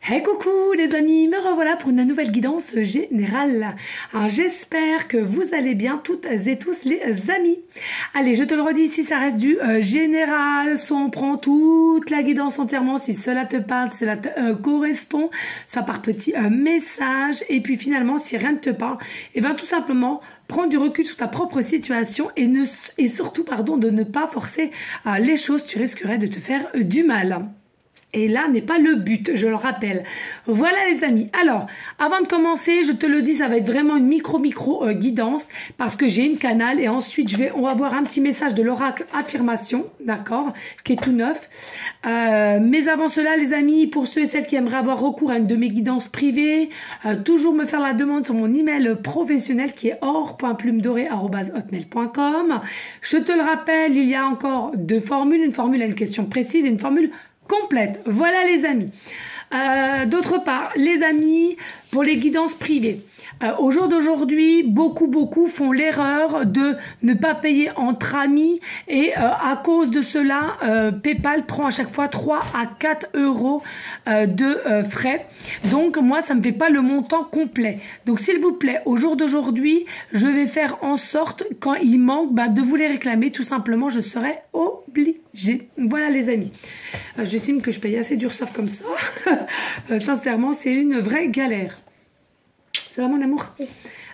Hey coucou les amis, me revoilà pour une nouvelle guidance générale. Alors j'espère que vous allez bien toutes et tous les amis. Allez, je te le redis, ici ça reste du général, soit on prend toute la guidance entièrement si cela te parle, si cela te correspond, soit par petits messages, et puis finalement si rien ne te parle, et bien tout simplement prends du recul sur ta propre situation et surtout de ne pas forcer les choses, tu risquerais de te faire du mal. Et là n'est pas le but, je le rappelle. Voilà les amis. Alors, avant de commencer, je te le dis, ça va être vraiment une micro guidance parce que j'ai une canal et ensuite on va voir un petit message de l'oracle affirmation, d'accord, qui est tout neuf. Mais avant cela, les amis, pour ceux et celles qui aimeraient avoir recours à une de mes guidances privées, toujours me faire la demande sur mon email professionnel qui est or.plumedorée@hotmail.com. Je te le rappelle, il y a encore deux formules, une formule à une question précise et une formule complète. Voilà les amis. D'autre part, les amis, pour les guidances privées, au jour d'aujourd'hui, beaucoup font l'erreur de ne pas payer entre amis et à cause de cela, PayPal prend à chaque fois 3 à 4 euros de frais. Donc moi, ça me fait pas le montant complet. Donc s'il vous plaît, au jour d'aujourd'hui, je vais faire en sorte, quand il manque, de vous les réclamer. Tout simplement, je serai obligée. Voilà les amis. J'estime que je paye assez d'URSSAF comme ça. Sincèrement, c'est une vraie galère. Ça va mon amour? Oui.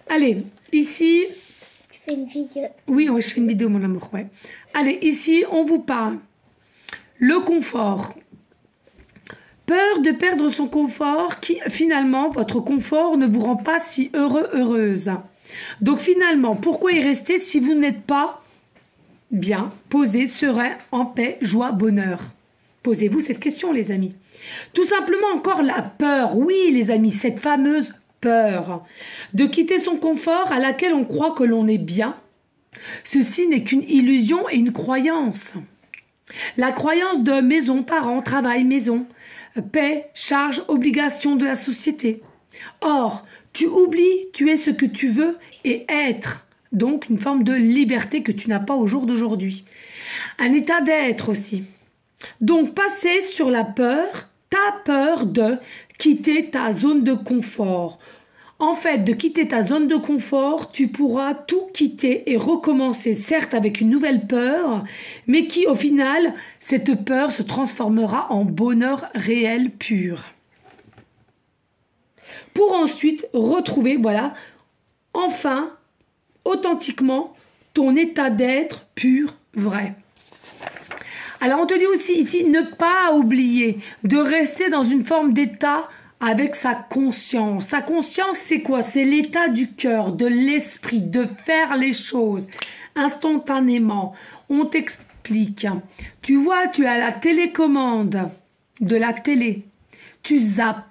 Allez, ici... Tu fais une vidéo? Oui, je fais une vidéo mon amour, ouais. Allez, ici, on vous parle. Le confort. Peur de perdre son confort qui, finalement, votre confort ne vous rend pas si heureuse. Donc finalement, pourquoi y rester si vous n'êtes pas bien, posé, serein, en paix, joie, bonheur? Posez-vous cette question les amis. Tout simplement encore la peur, oui les amis, cette fameuse peur de quitter son confort à laquelle on croit que l'on est bien. Ceci n'est qu'une illusion et une croyance. La croyance de maison, parents, travail, maison, paix, charge, obligation de la société. Or, tu oublies, tu es ce que tu veux et être. Donc, une forme de liberté que tu n'as pas au jour d'aujourd'hui. Un état d'être aussi. Donc, passer sur la peur, ta peur de quitter ta zone de confort. En fait, de quitter ta zone de confort, tu pourras tout quitter et recommencer, certes avec une nouvelle peur, mais qui au final, cette peur se transformera en bonheur réel pur. Pour ensuite retrouver, voilà, enfin, authentiquement, ton état d'être pur, vrai. Alors on te dit aussi ici, ne pas oublier de rester dans une forme d'état avec sa conscience. Sa conscience, c'est quoi? C'est l'état du cœur, de l'esprit, de faire les choses instantanément. On t'explique. Tu vois, tu as la télécommande de la télé. Tu zappes.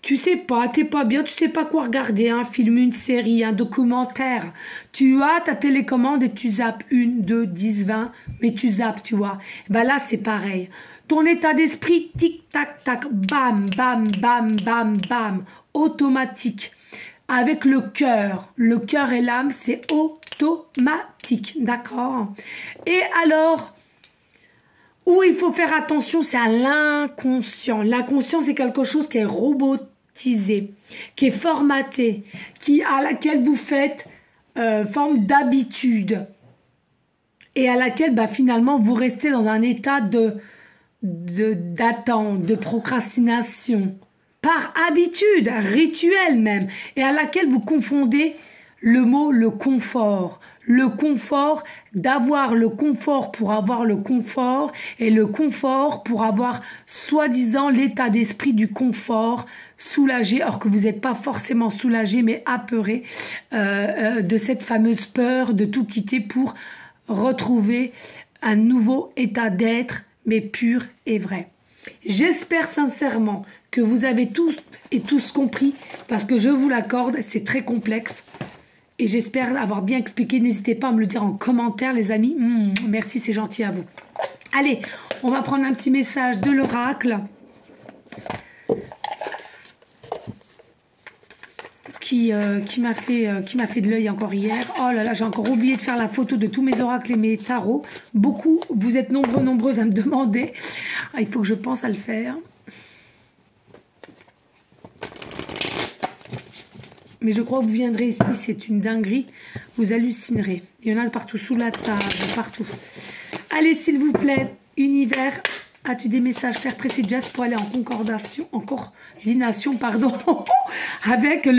Tu sais pas, t'es pas bien, tu sais pas quoi regarder, un film, une série, un documentaire. Tu as ta télécommande et tu zappes 1, 2, 10, 20, mais tu zappes, tu vois. Là, c'est pareil. Ton état d'esprit, tic, tac, tac, bam, bam, bam, bam, bam, automatique. Avec le cœur et l'âme, c'est automatique, d'accord? Et alors... où il faut faire attention, c'est à l'inconscient. L'inconscient, c'est quelque chose qui est robotisé, qui est formaté, à laquelle vous faites forme d'habitude et à laquelle finalement vous restez dans un état d'attente, de procrastination, par habitude, rituel même, et à laquelle vous confondez le mot le confort. Le confort, d'avoir le confort pour avoir le confort et le confort pour avoir soi-disant l'état d'esprit du confort, soulagé, alors que vous n'êtes pas forcément soulagé mais apeuré de cette fameuse peur de tout quitter pour retrouver un nouveau état d'être mais pur et vrai. J'espère sincèrement que vous avez tous et tous compris parce que je vous l'accorde, c'est très complexe. Et j'espère avoir bien expliqué. N'hésitez pas à me le dire en commentaire, les amis. Merci, c'est gentil à vous. Allez, on va prendre un petit message de l'oracle qui m'a fait de l'œil encore hier. Oh là là, j'ai encore oublié de faire la photo de tous mes oracles et mes tarots. Beaucoup, vous êtes nombreuses à me demander. Il faut que je pense à le faire. Mais je crois que vous viendrez ici, c'est une dinguerie. Vous hallucinerez. Il y en a partout, sous la table, partout. Allez, s'il vous plaît, univers, as-tu des messages clairs, précis, just pour aller en coordination, pardon, avec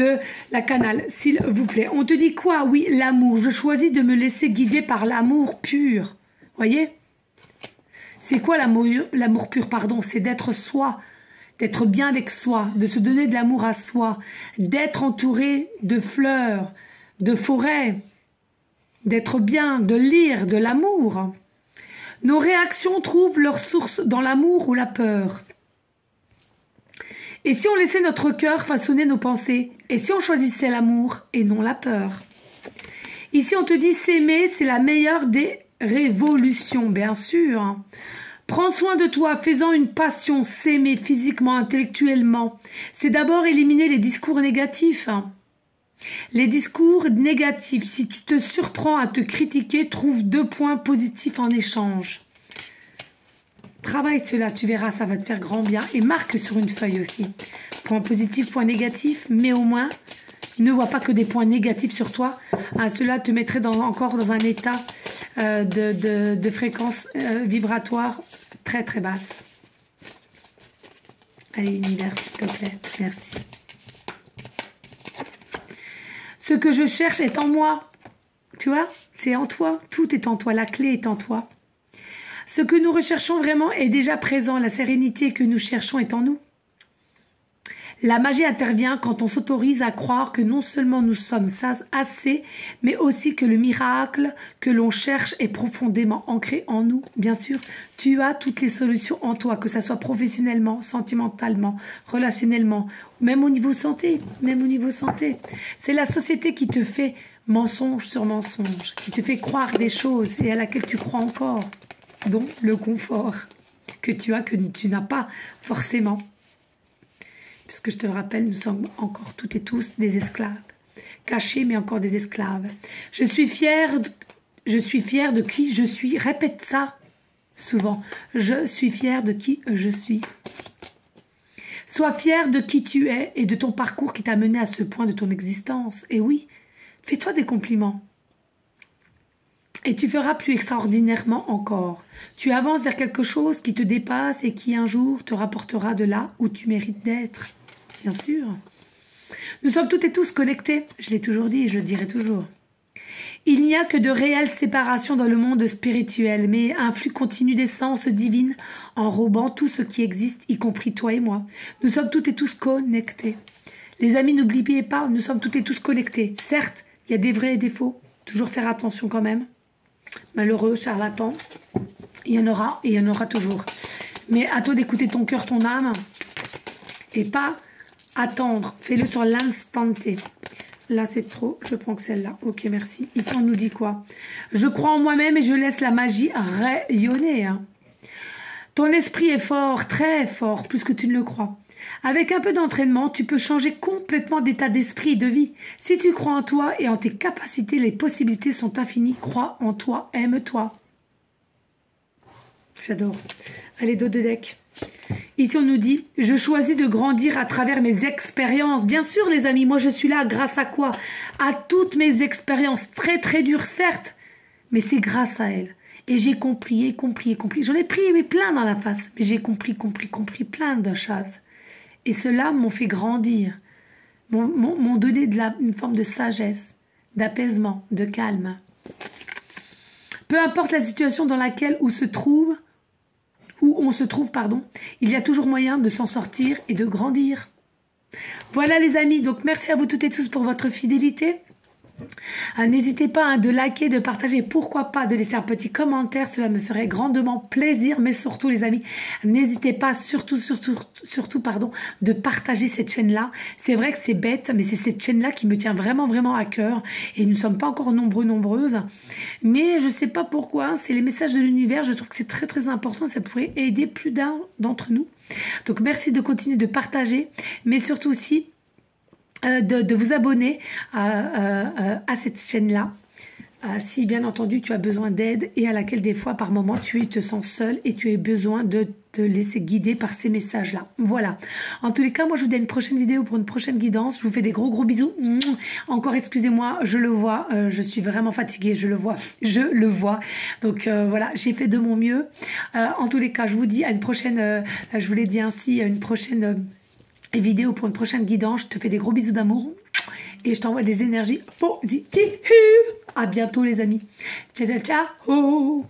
la canal, s'il vous plaît. On te dit quoi? Oui, l'amour. Je choisis de me laisser guider par l'amour pur. Voyez? C'est quoi l'amour pur, pardon? C'est d'être soi. D'être bien avec soi, de se donner de l'amour à soi, d'être entouré de fleurs, de forêts, d'être bien, de lire, de l'amour. Nos réactions trouvent leur source dans l'amour ou la peur. Et si on laissait notre cœur façonner nos pensées? Et si on choisissait l'amour et non la peur? Ici, on te dit s'aimer, c'est la meilleure des révolutions, bien sûr. Prends soin de toi, fais-en une passion, s'aimer physiquement, intellectuellement. C'est d'abord éliminer les discours négatifs. Les discours négatifs, si tu te surprends à te critiquer, trouve 2 points positifs en échange. Travaille cela, tu verras, ça va te faire grand bien. Et marque sur une feuille aussi. Point positif, point négatif, mais au moins, ne vois pas que des points négatifs sur toi. Cela te mettrait encore dans un état de fréquence vibratoire très très basse. Allez, univers, s'il te plaît. Merci. Ce que je cherche est en moi. Tu vois, c'est en toi. Tout est en toi. La clé est en toi. Ce que nous recherchons vraiment est déjà présent. La sérénité que nous cherchons est en nous. La magie intervient quand on s'autorise à croire que non seulement nous sommes assez, mais aussi que le miracle que l'on cherche est profondément ancré en nous. Bien sûr, tu as toutes les solutions en toi, que ce soit professionnellement, sentimentalement, relationnellement, même au niveau santé, C'est la société qui te fait mensonge sur mensonge, qui te fait croire des choses et à laquelle tu crois encore, dont le confort que tu as, que tu n'as pas forcément. Puisque je te le rappelle, nous sommes encore toutes et tous des esclaves. Cachés, mais encore des esclaves. Je suis fière de qui je suis. Répète ça souvent. Je suis fière de qui je suis. Sois fière de qui tu es et de ton parcours qui t'a mené à ce point de ton existence. Et oui, fais-toi des compliments. Et tu feras plus extraordinairement encore. Tu avances vers quelque chose qui te dépasse et qui un jour te rapportera de là où tu mérites d'être. Bien sûr. Nous sommes toutes et tous connectés. Je l'ai toujours dit et je le dirai toujours. Il n'y a que de réelles séparations dans le monde spirituel, mais un flux continu d'essence divine enrobant tout ce qui existe, y compris toi et moi. Nous sommes toutes et tous connectés. Les amis, n'oubliez pas, nous sommes toutes et tous connectés. Certes, il y a des vrais et des faux. Toujours faire attention quand même. Malheureux, charlatan, il y en aura et il y en aura toujours. Mais à toi d'écouter ton cœur, ton âme, et pas attendre. Fais-le sur l'instant T. Là, c'est trop. Je prends que celle-là. Ok, merci. Ici, on nous dit quoi? Je crois en moi-même et je laisse la magie rayonner. Ton esprit est fort, très fort, plus que tu ne le crois. Avec un peu d'entraînement, tu peux changer complètement d'état d'esprit et de vie. Si tu crois en toi et en tes capacités, les possibilités sont infinies. Crois en toi, aime-toi. J'adore. Allez, dos de deck. Ici, on nous dit, je choisis de grandir à travers mes expériences. Bien sûr, les amis, moi, je suis là grâce à quoi? À toutes mes expériences, très, très dures, certes, mais c'est grâce à elles. Et j'ai compris. J'en ai pris plein dans la face, mais j'ai compris plein de choses. Et cela m'ont fait grandir, m'ont donné une forme de sagesse, d'apaisement, de calme. Peu importe la situation dans laquelle on se trouve, il y a toujours moyen de s'en sortir et de grandir. Voilà les amis, donc merci à vous toutes et tous pour votre fidélité. N'hésitez pas de liker, de partager, pourquoi pas de laisser un petit commentaire, cela me ferait grandement plaisir, mais surtout les amis, n'hésitez pas surtout de partager cette chaîne-là. C'est vrai que c'est bête, mais c'est cette chaîne-là qui me tient vraiment à cœur et nous ne sommes pas encore nombreuses, mais je ne sais pas pourquoi, c'est les messages de l'univers, je trouve que c'est très important, ça pourrait aider plus d'un d'entre nous. Donc merci de continuer de partager, mais surtout aussi de vous abonner à cette chaîne-là, si bien entendu tu as besoin d'aide et à laquelle des fois par moment tu te sens seul et tu as besoin de te laisser guider par ces messages-là. Voilà. En tous les cas, moi, je vous dis à une prochaine vidéo pour une prochaine guidance. Je vous fais des gros bisous. Encore, excusez-moi, je le vois. Je suis vraiment fatiguée, je le vois. Je le vois. Donc, voilà, j'ai fait de mon mieux. En tous les cas, je vous dis à une prochaine, je vous l'ai dit ainsi, à une prochaine vidéo pour une prochaine guidance. Je te fais des gros bisous d'amour. Et je t'envoie des énergies positives. À bientôt, les amis. Ciao, ciao, ciao.